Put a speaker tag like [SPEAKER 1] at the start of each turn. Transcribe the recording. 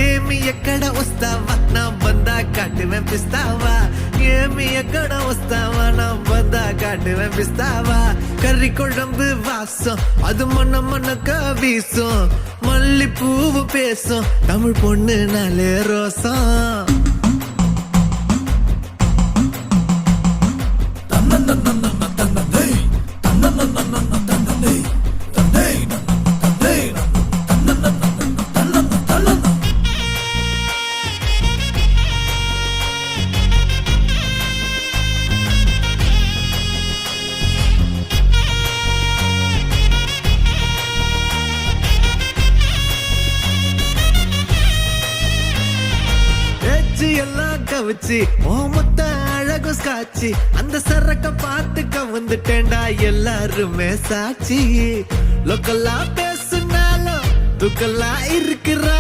[SPEAKER 1] ఏమి ఎక్కడ వస్తావా నా బందా కాటువేం పిస్తావా ఏమి ఎక్కడ వస్తావా నా బందా காட்டுவேன் பிஸ்தாவா கறி குழம்பு வாசம் அது மன மனக்க வீசும் மல்லிப்பூவு பேசும் தமிழ் பொண்ணு நாளே ரோசம் எல்லாம் கவிச்சு ஓமத்த அழகு காட்சி அந்த சரக்க பார்த்துக்க வந்துட்டேன்டா எல்லாருமே சாட்சி லோக்கல்லா பேசுனாலும் துக்கல்லா இருக்கிறா